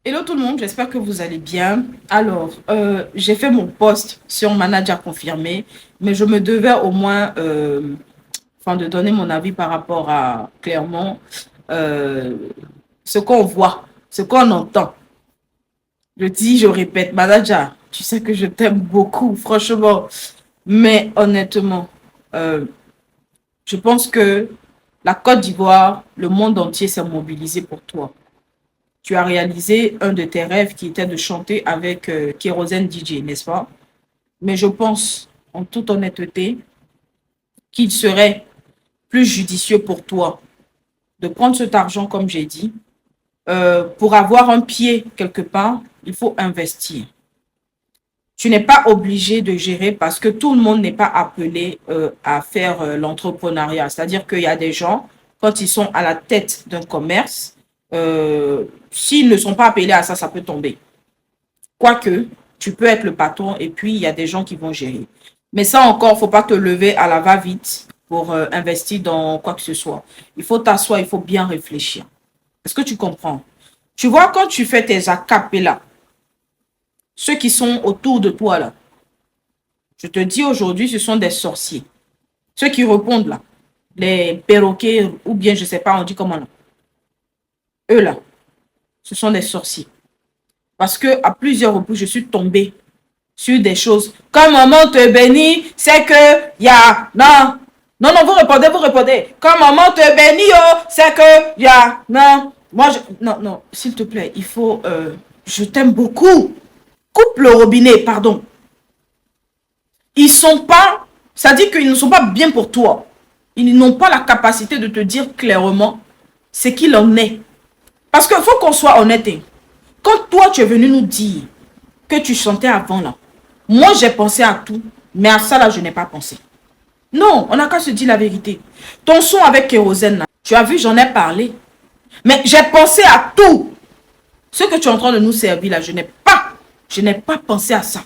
Hello tout le monde, j'espère que vous allez bien. Alors, j'ai fait mon post sur Manager confirmé, mais je me devais au moins de donner mon avis par rapport à clairement euh, ce qu'on voit, ce qu'on entend. Je dis, je répète, Manager, tu sais que je t'aime beaucoup, franchement. Mais honnêtement, euh, je pense que la Côte d'Ivoire, le monde entier s'est mobilisé pour toi. Tu as réalisé un de tes rêves qui était de chanter avec Kérosène DJ, n'est-ce pas? Mais je pense, en toute honnêteté, qu'il serait plus judicieux pour toi de prendre cet argent, comme j'ai dit. Pour avoir un pied quelque part, il faut investir. Tu n'es pas obligé de gérer parce que tout le monde n'est pas appelé à faire l'entrepreneuriat. C'est-à-dire qu'il y a des gens, quand ils sont à la tête d'un commerce, s'ils ne sont pas appelés à ça, ça peut tomber. Quoique, tu peux être le patron et puis il y a des gens qui vont gérer. Mais ça encore, il ne faut pas te lever à la va-vite pour investir dans quoi que ce soit. Il faut t'asseoir, il faut bien réfléchir. Est-ce que tu comprends? Tu vois, quand tu fais tes acapellas, ceux qui sont autour de toi là, je te dis aujourd'hui, ce sont des sorciers. Ceux qui répondent là, les perroquets ou bien je ne sais pas, on dit comment là. Eux là, ce sont des sorciers. Parce que à plusieurs reprises, je suis tombée sur des choses. Quand maman te bénit, c'est que il y a... Non, non, non, vous répondez, vous répondez. Quand maman te bénit, oh, c'est que il y a... Non, moi, non, non, s'il te plaît, il faut... je t'aime beaucoup. Coupe le robinet, pardon. Ils sont pas... Ça dit qu'ils ne sont pas bien pour toi. Ils n'ont pas la capacité de te dire clairement ce qu'il en est. Parce qu'il faut qu'on soit honnête. Quand toi, tu es venu nous dire que tu chantais avant là, moi, j'ai pensé à tout, mais à ça là, je n'ai pas pensé. Non, on n'a qu'à se dire la vérité. Ton son avec Kérosène, là, tu as vu, j'en ai parlé. Mais j'ai pensé à tout. Ce que tu es en train de nous servir là, je n'ai pas pensé à ça.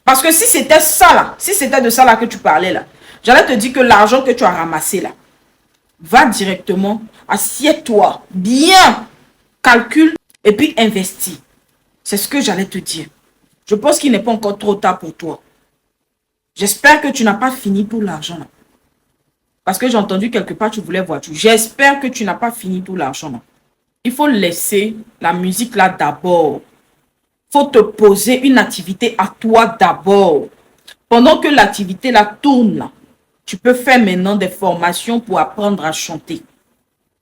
Parce que si c'était ça là, si c'était de ça là que tu parlais là, j'allais te dire que l'argent que tu as ramassé là, va directement, assieds-toi, bien, calcule et puis investis. C'est ce que j'allais te dire. Je pense qu'il n'est pas encore trop tard pour toi. J'espère que tu n'as pas fini tout l'argent là. Parce que j'ai entendu quelque part tu voulais voiture. J'espère que tu n'as pas fini tout l'argent là. Il faut laisser la musique là d'abord. Il faut te poser une activité à toi d'abord. Pendant que l'activité là tourne là, tu peux faire maintenant des formations pour apprendre à chanter.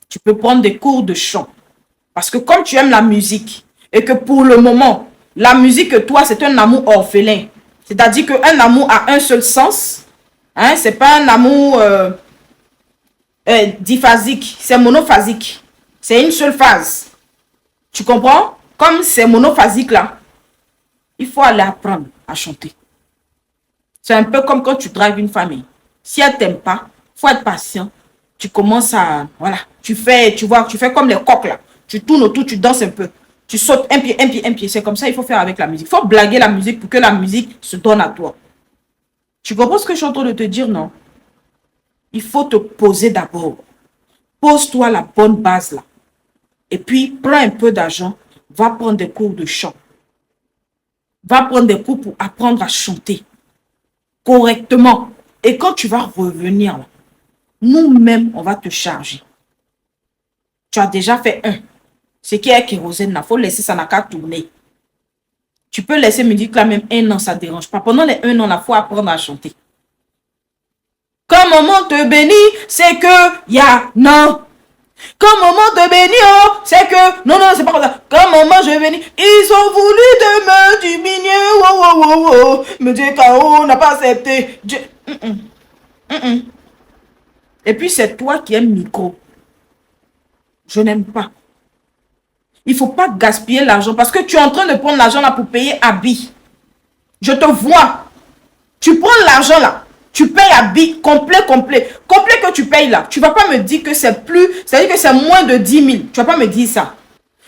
Tu peux prendre des cours de chant. Parce que comme tu aimes la musique et que pour le moment, la musique, toi, c'est un amour orphelin. C'est-à-dire qu'un amour a un seul sens. Hein, c'est pas un amour diphasique, c'est monophasique. C'est une seule phase. Tu comprends? Comme c'est monophasique là, il faut aller apprendre à chanter. C'est un peu comme quand tu drives une famille. Si elle t'aime pas, il faut être patient. Tu commences à... Voilà. Tu fais comme les coqs là. Tu tournes autour, tu danses un peu. Tu sautes un pied, un pied, un pied. C'est comme ça, il faut faire avec la musique. Il faut blaguer la musique pour que la musique se donne à toi. Tu comprends ce que je suis en train de te dire, non? Il faut te poser d'abord. Pose-toi la bonne base là. Et puis, prends un peu d'argent. Va prendre des cours de chant. Va prendre des cours pour apprendre à chanter correctement. Et quand tu vas revenir là, nous-mêmes, on va te charger. Tu as déjà fait un. Ce qui est kérosène, il faut laisser ça n'a qu'à tourner. Tu peux laisser musique là même 1 an, ça ne dérange pas. Pendant les 1 an, il faut apprendre à chanter. Quand maman te bénit, c'est que il y a non. Quand maman te bénit, oh, c'est que non, non, c'est pas comme ça. Quand maman je bénis, ils ont voulu de me diminuer, oh, oh, oh, oh. Me dire qu'on n'a pas accepté. Dieu. Et puis c'est toi qui aimes micro. Je n'aime pas. Il ne faut pas gaspiller l'argent parce que tu es en train de prendre l'argent là pour payer habits. Je te vois. Tu prends l'argent là. Tu payes habits complet que tu payes là. Tu ne vas pas me dire que c'est plus, c'est-à-dire que c'est moins de 10 000. Tu ne vas pas me dire ça.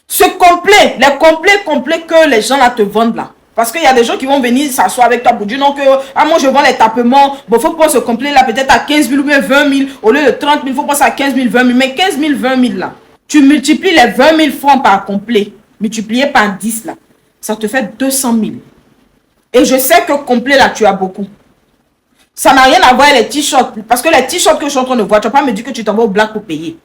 Ce complet, les complets que les gens là te vendent là. Parce qu'il y a des gens qui vont venir s'asseoir avec toi pour dire non que moi je vends les tapements. Bon, il faut prendre ce complet là peut-être à 15 000 ou bien 20 000. Au lieu de 30 000, il faut prendre ça à 15 000, 20 000. Mais 15 000, 20 000 là. Tu multiplies les 20 000 francs par complet. multiplié par 10 là, ça te fait 200 000. Et je sais que complet là, tu as beaucoup. Ça n'a rien à voir avec les t-shirts. Parce que les t-shirts que je suis en train de voir, tu vas pas me dire que tu t'en vas au black pour payer.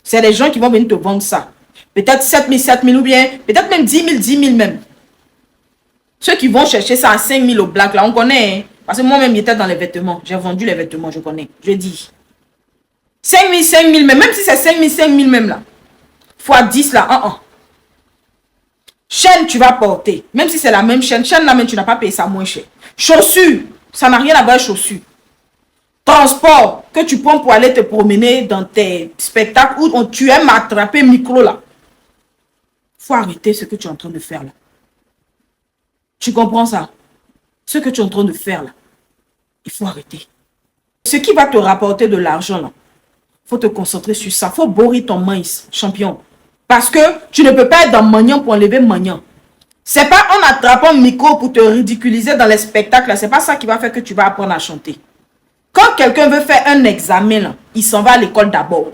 C'est les gens qui vont venir te vendre ça. Peut-être 7 000 ou bien, peut-être même 10 000 même. Ceux qui vont chercher ça à 5 000 au black, là, on connaît. Hein? Parce que moi-même, j'étais dans les vêtements. J'ai vendu les vêtements, je connais. Je dis. 5 000 même. Même si c'est 5 000 même là. Fois 10 là, Chaîne, tu vas porter. Même si c'est la même chaîne. Chaîne là, même tu n'as pas payé ça moins cher. Chaussures, ça n'a rien à voir avec chaussures. Transport que tu prends pour aller te promener dans tes spectacles où tu aimes attraper micro là. Faut arrêter ce que tu es en train de faire là. Tu comprends ça? Ce que tu es en train de faire là, il faut arrêter. Ce qui va te rapporter de l'argent là, faut te concentrer sur ça. Faut bourrer ton maïs, champion. Parce que tu ne peux pas être dans Magnan pour enlever Magnan. C'est pas en attrapant le micro pour te ridiculiser dans les spectacles là. C'est pas ça qui va faire que tu vas apprendre à chanter. Quand quelqu'un veut faire un examen là, il s'en va à l'école d'abord.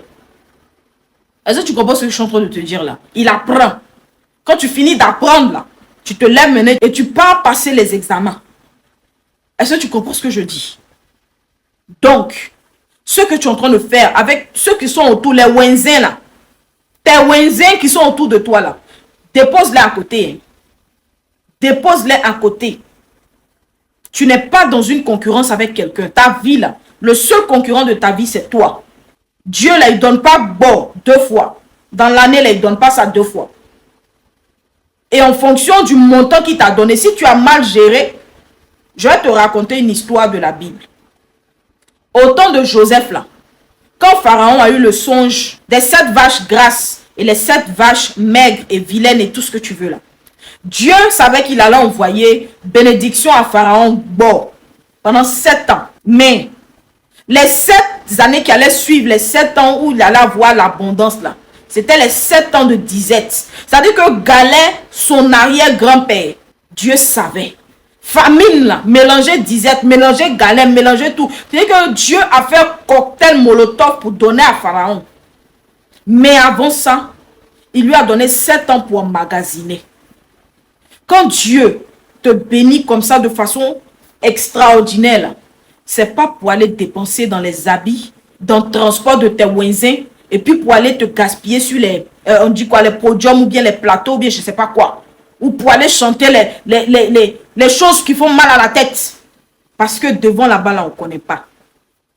Est-ce que tu comprends ce que je suis en train de te dire là? Il apprend. Quand tu finis d'apprendre là, tu te lèves maintenant et tu pars passer les examens. Est-ce que tu comprends ce que je dis? Donc, ce que tu es en train de faire avec ceux qui sont autour, les Wenzins là, tes Wenzins qui sont autour de toi là, dépose-les à côté. Hein. Dépose-les à côté. Tu n'es pas dans une concurrence avec quelqu'un. Ta vie là, le seul concurrent de ta vie, c'est toi. Dieu là, il ne donne pas bon 2 fois. Dans l'année là, il ne donne pas ça 2 fois. Et en fonction du montant qu'il t'a donné, si tu as mal géré, je vais te raconter une histoire de la Bible. Au temps de Joseph là, quand Pharaon a eu le songe des 7 vaches grasses et les 7 vaches maigres et vilaines et tout ce que tu veux là, Dieu savait qu'il allait envoyer bénédiction à Pharaon bon, pendant 7 ans. Mais les 7 années qui allaient suivre, les 7 ans où il allait avoir l'abondance là, c'était les 7 ans de disette. C'est-à-dire que Galet, son arrière-grand-père, Dieu savait. Famine là, mélanger disette, mélanger Galet, mélanger tout. C'est-à-dire que Dieu a fait un cocktail molotov pour donner à Pharaon. Mais avant ça, il lui a donné 7 ans pour emmagasiner. Quand Dieu te bénit comme ça de façon extraordinaire, c'est pas pour aller dépenser dans les habits, dans le transport de tes Wenzins, et puis pour aller te gaspiller sur les, on dit quoi, les podiums ou bien les plateaux ou bien je sais pas quoi. Ou pour aller chanter les choses qui font mal à la tête. Parce que devant là-bas, là, on ne connaît pas.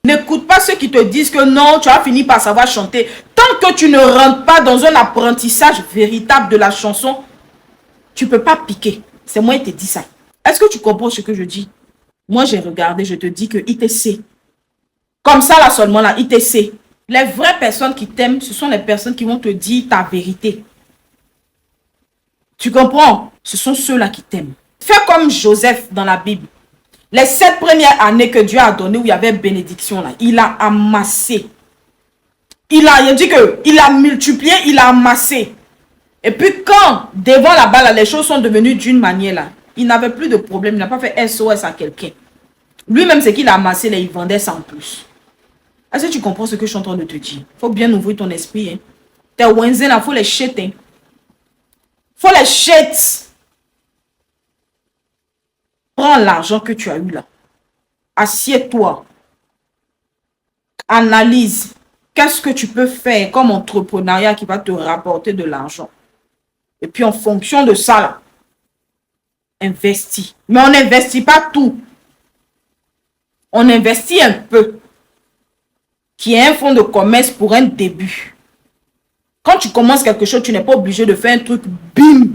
N'écoute pas ceux qui te disent que non, tu as fini par savoir chanter. Tant que tu ne rentres pas dans un apprentissage véritable de la chanson, tu ne peux pas piquer. C'est moi qui te dis ça. Est-ce que tu comprends ce que je dis? Moi, j'ai regardé, je te dis que ITC. Comme ça, là seulement, là, ITC. Les vraies personnes qui t'aiment, ce sont les personnes qui vont te dire ta vérité. Tu comprends? Ce sont ceux-là qui t'aiment. Fais comme Joseph dans la Bible. Les 7 premières années que Dieu a données où il y avait bénédiction, là, il a amassé. Il a dit qu'il a multiplié, il a amassé. Et puis quand, devant là-bas, là, les choses sont devenues d'une manière, là, il n'avait plus de problème. Il n'a pas fait SOS à quelqu'un. Lui-même, c'est qu'il a amassé, là, il vendait ça en plus. Est-ce que tu comprends ce que je suis en train de te dire? Il faut bien ouvrir ton esprit. Hein. Tes Wednesday, là, il faut les jeter. Hein. Faut les jeter. Prends l'argent que tu as eu là. Assieds-toi. Analyse. Qu'est-ce que tu peux faire comme entrepreneuriat qui va te rapporter de l'argent? Et puis en fonction de ça, là, investis. Mais on n'investit pas tout. On investit un peu. Qui est un fonds de commerce pour un début. Quand tu commences quelque chose, tu n'es pas obligé de faire un truc bim.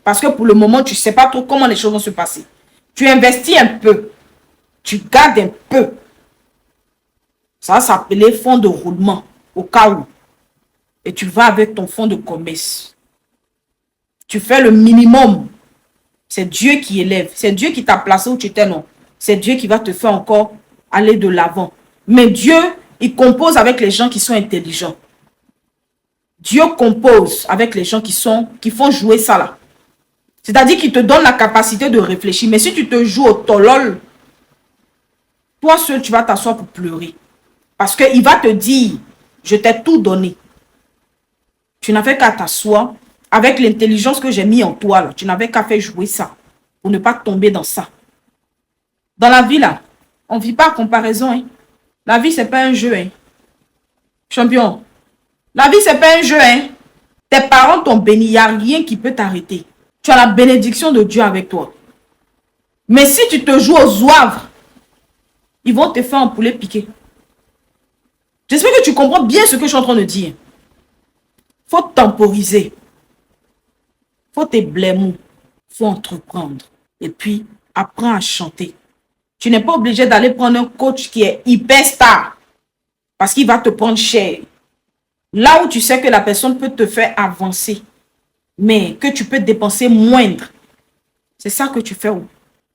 Parce que pour le moment, tu ne sais pas trop comment les choses vont se passer. Tu investis un peu. Tu gardes un peu. Ça va s'appeler fonds de roulement. Au cas où. Et tu vas avec ton fonds de commerce. Tu fais le minimum. C'est Dieu qui élève. C'est Dieu qui t'a placé où tu étais, non. C'est Dieu qui va te faire encore aller de l'avant. Mais Dieu, il compose avec les gens qui sont intelligents. Dieu compose avec les gens qui font jouer ça là. C'est-à-dire qu'il te donne la capacité de réfléchir. Mais si tu te joues au tolol, toi seul, tu vas t'asseoir pour pleurer. Parce qu'il va te dire, je t'ai tout donné. Tu n'as fait qu'à t'asseoir avec l'intelligence que j'ai mis en toi, là, tu n'avais qu'à faire jouer ça pour ne pas tomber dans ça. Dans la vie, là, on ne vit pas en comparaison. Hein. La vie, ce n'est pas un jeu. Hein. Champion, la vie, ce n'est pas un jeu. Hein. Tes parents t'ont béni, il n'y a rien qui peut t'arrêter. Tu as la bénédiction de Dieu avec toi. Mais si tu te joues aux zouaves, ils vont te faire un poulet piqué. J'espère que tu comprends bien ce que je suis en train de dire. Il faut temporiser. Il faut te blêmer. Il faut entreprendre. Et puis, apprends à chanter. Tu n'es pas obligé d'aller prendre un coach qui est hyper star. Parce qu'il va te prendre cher. Là où tu sais que la personne peut te faire avancer. Mais que tu peux dépenser moindre. C'est ça que tu fais.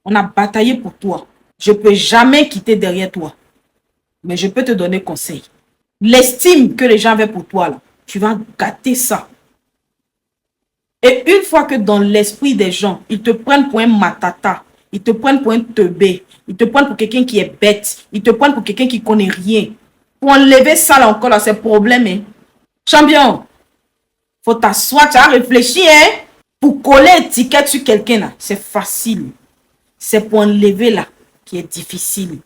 On a bataillé pour toi. Je ne peux jamais quitter derrière toi. Mais je peux te donner conseil. L'estime que les gens avaient pour toi, là, tu vas gâter ça. Et une fois que dans l'esprit des gens, ils te prennent pour un matata, ils te prennent pour un teubé, ils te prennent pour quelqu'un qui est bête, ils te prennent pour quelqu'un qui ne connaît rien. Pour enlever ça là encore, là, c'est problème. Hein. Champion, faut t'asseoir, tu as réfléchi. Hein? Pour coller étiquette sur quelqu'un, là, c'est facile. C'est pour enlever là qui est difficile.